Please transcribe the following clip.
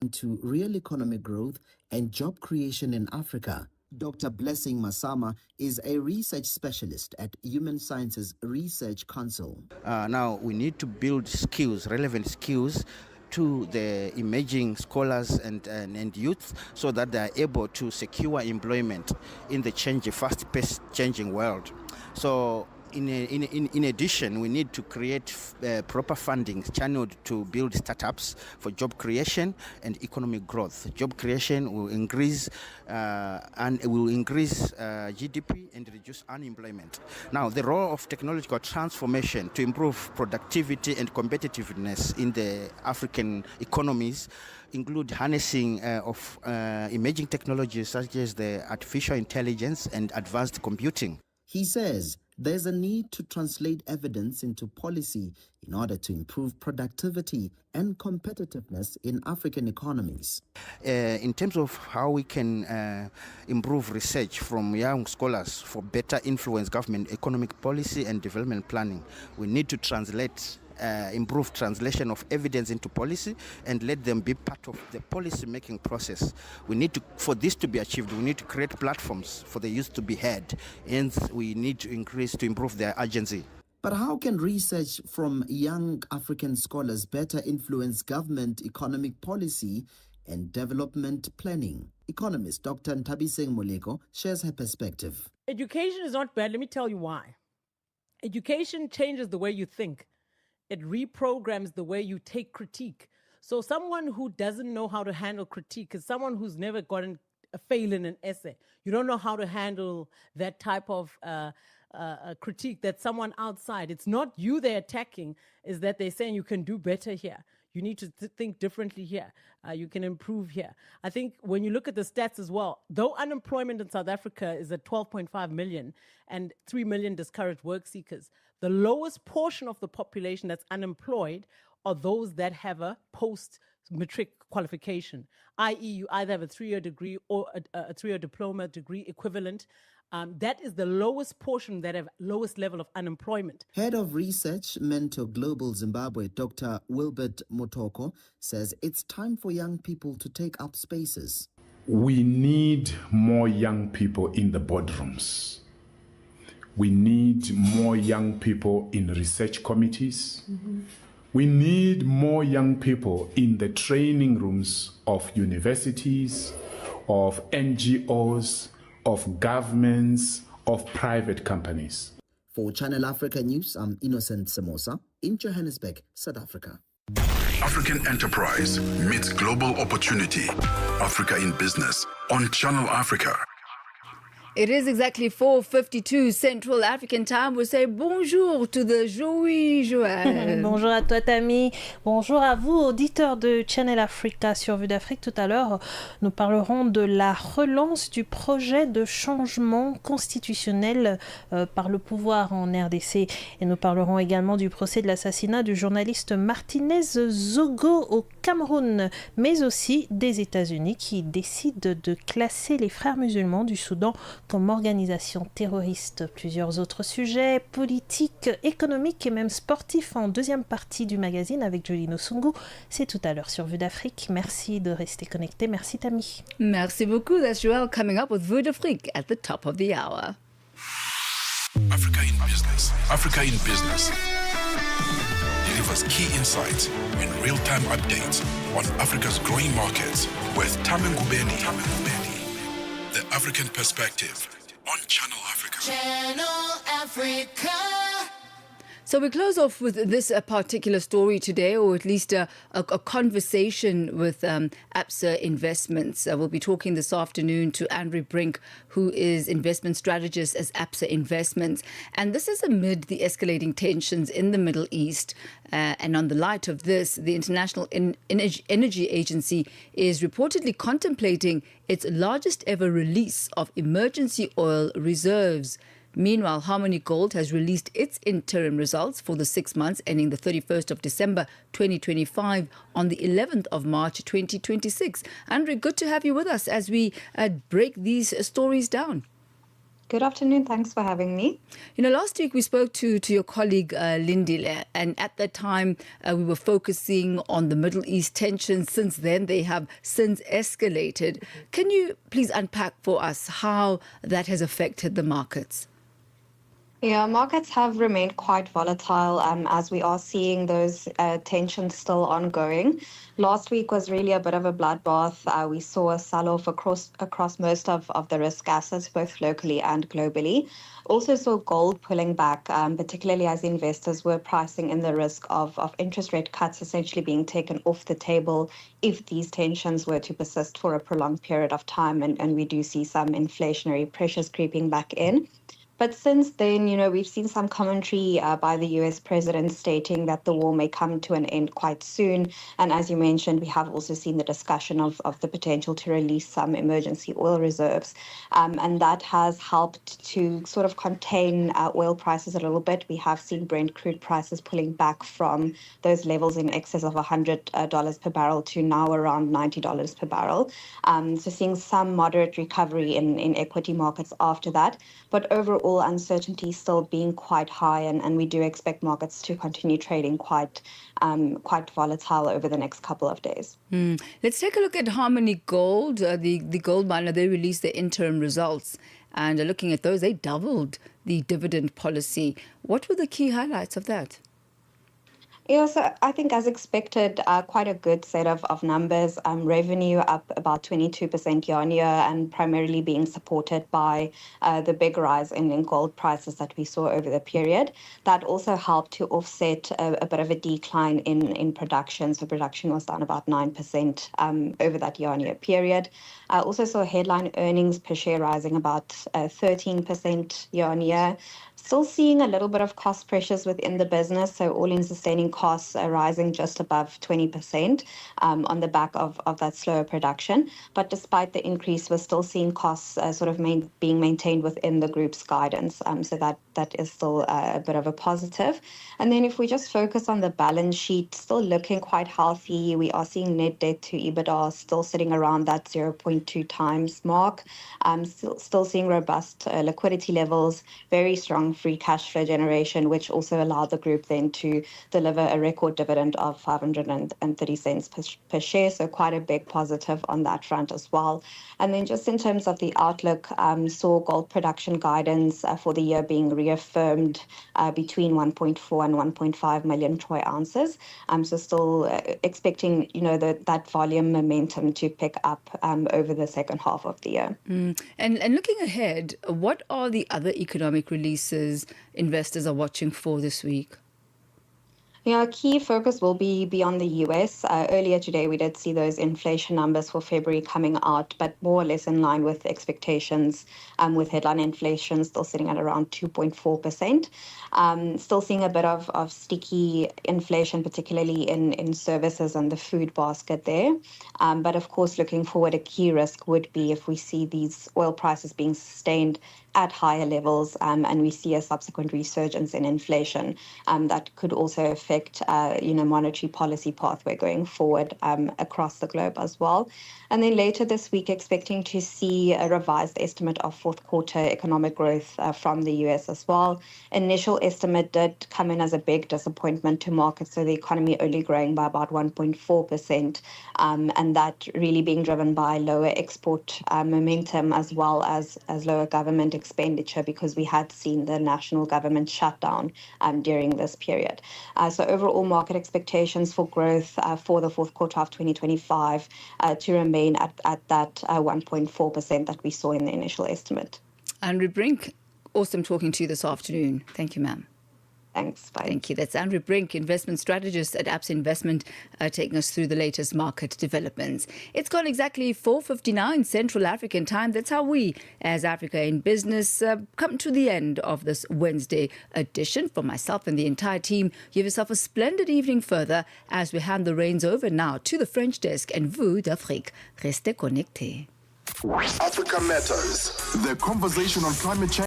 into real economic growth and job creation in Africa. Dr. Blessing Masama is a research specialist at Human Sciences Research Council. Now we need to build skills, relevant skills, to the emerging scholars and youth so that they are able to secure employment in the fast-paced changing world. So in addition, we need to create proper funding channeled to build startups for job creation and economic growth. Job creation will increase GDP and reduce unemployment. Now, the role of technological transformation to improve productivity and competitiveness in the African economies include harnessing of emerging technologies such as the artificial intelligence and advanced computing. He says there's a need to translate evidence into policy in order to improve productivity and competitiveness in African economies. In terms of how we can improve research from young scholars for better influence government economic policy and development planning, we need to improve translation of evidence into policy and let them be part of the policy making process. For this to be achieved, we need to create platforms for the youth to be heard, and we need to improve their agency. But how can research from young African scholars better influence government economic policy and development planning? Economist Dr. Thami Ngubeni shares her perspective. Education is not bad. Let me tell you why. Education changes the way you think. It reprograms the way you take critique. So someone who doesn't know how to handle critique is someone who's never gotten a fail in an essay. You don't know how to handle that type of critique that someone outside. It's not you they're attacking, is that they're saying you can do better here. You need to think differently here. You can improve here. I think when you look at the stats as well, though unemployment in South Africa is at 12.5 million and 3 million discouraged work seekers, the lowest portion of the population that's unemployed are those that have a post-matric qualification, i.e. you either have a 3-year degree or a 3-year diploma degree equivalent. That is the lowest portion that have lowest level of unemployment. Head of Research Mentor Global Zimbabwe, Dr. Wilbert Motoko, says it's time for young people to take up spaces. We need more young people in the boardrooms. We need more young people in research committees. Mm-hmm. We need more young people in the training rooms of universities, of NGOs, of governments, of private companies. For Channel Africa News, I'm Innocent Samosa in Johannesburg, South Africa. African enterprise meets global opportunity. Africa in Business on Channel Africa. It is exactly 4:52 Central African Time. We say bonjour to the Joey Joël. Bonjour à toi, Thami. Bonjour à vous, auditeurs de Channel Africa sur Vue d'Afrique. Tout à l'heure, nous parlerons de la relance du projet de changement constitutionnel par le pouvoir en RDC. Et nous parlerons également du procès de l'assassinat du journaliste Martinez Zogo au Cameroun, mais aussi des États-Unis qui décident de classer les frères musulmans du Soudan comme organisation terroriste. Plusieurs autres sujets politiques, économiques et même sportifs en deuxième partie du magazine avec Jolino Sungu. C'est tout à l'heure sur Vue d'Afrique. Merci de rester connecté. Merci Thami. Merci beaucoup. That's Joel coming up with Vue d'Afrique at the top of the hour. Africa in Business. Africa in Business delivers key insights and real-time updates on Africa's growing markets with Thami Ngubeni. The African Perspective on Channel Africa. Channel Africa. So we close off with this particular story today, or at least a conversation with Absa Investments. We'll be talking this afternoon to Andrew Brink, who is investment strategist at Absa Investments. And this is amid the escalating tensions in the Middle East. And on the light of this, the International Energy Agency is reportedly contemplating its largest ever release of emergency oil reserves. Meanwhile, Harmony Gold has released its interim results for the 6 months ending the 31st of December 2025 on the 11th of March 2026. Andre, good to have you with us as we break these stories down. Good afternoon. Thanks for having me. You know, last week we spoke to your colleague Lindile, and at that time we were focusing on the Middle East tensions. Since then, they have since escalated. Can you please unpack for us how that has affected the markets? Yeah, markets have remained quite volatile as we are seeing those tensions still ongoing. Last week was really a bit of a bloodbath. We saw a sell-off across most of the risk assets, both locally and globally. Also saw gold pulling back, particularly as investors were pricing in the risk of interest rate cuts essentially being taken off the table if these tensions were to persist for a prolonged period of time, and we do see some inflationary pressures creeping back in. But since then, we've seen some commentary by the US president stating that the war may come to an end quite soon. And as you mentioned, we have also seen the discussion of the potential to release some emergency oil reserves. And that has helped to sort of contain oil prices a little bit. We have seen Brent crude prices pulling back from those levels in excess of $100 per barrel to now around $90 per barrel. So seeing some moderate recovery in equity markets after that. But overall, uncertainty still being quite high, and we do expect markets to continue trading quite volatile over the next couple of days. Let's take a look at Harmony Gold. The gold miner, they released their interim results, and looking at those, they doubled the dividend policy. What were the key highlights of that? Yeah, so I think as expected, quite a good set of numbers. Revenue up about 22% year on year, and primarily being supported by the big rise in gold prices that we saw over the period. That also helped to offset a bit of a decline in production. So production was down about 9% over that year on year period. Also saw headline earnings per share rising about 13% year on year. Still seeing a little bit of cost pressures within the business, so all-in sustaining costs are rising just above 20% on the back of that slower production. But despite the increase, we're still seeing costs being maintained within the group's guidance. So that is still a bit of a positive. And then if we just focus on the balance sheet, still looking quite healthy. We are seeing net debt to EBITDA still sitting around that 0.2 times mark. Still seeing robust liquidity levels, very strong free cash flow generation, which also allowed the group then to deliver a record dividend of 530 cents per share. So quite a big positive on that front as well. And then just in terms of the outlook, saw gold production guidance for the year being reaffirmed between 1.4 and 1.5 million troy ounces. So still expecting, that volume momentum to pick up over the second half of the year. And looking ahead, what are the other economic releases investors are watching for this week? Yeah, key focus will be beyond the US. Earlier today, we did see those inflation numbers for February coming out, but more or less in line with expectations, with headline inflation still sitting at around 2.4%. Still seeing a bit of sticky inflation, particularly in services and the food basket there. But of course, looking forward, a key risk would be if we see these oil prices being sustained at higher levels, and we see a subsequent resurgence in inflation, that could also affect, monetary policy pathway going forward across the globe as well. And then later this week, expecting to see a revised estimate of fourth quarter economic growth from the US as well. Initial estimate did come in as a big disappointment to markets, so the economy only growing by about 1.4%, and that really being driven by lower export momentum as well as lower government expenditure, because we had seen the national government shutdown during this period. So overall market expectations for growth for the fourth quarter of 2025 to remain at that 1.4% that we saw in the initial estimate. Andrew Brink, awesome talking to you this afternoon. Thank you, ma'am. Thanks. Bye. Thank you. That's Andrew Brink, investment strategist at Absa Investment, taking us through the latest market developments. It's gone exactly 4:59 Central African time. That's how we, as Africa in Business, come to the end of this Wednesday edition. For myself and the entire team, give yourself a splendid evening further as we hand the reins over now to the French desk and Vue d'Afrique. Restez connectés. Africa Matters. The conversation on climate change.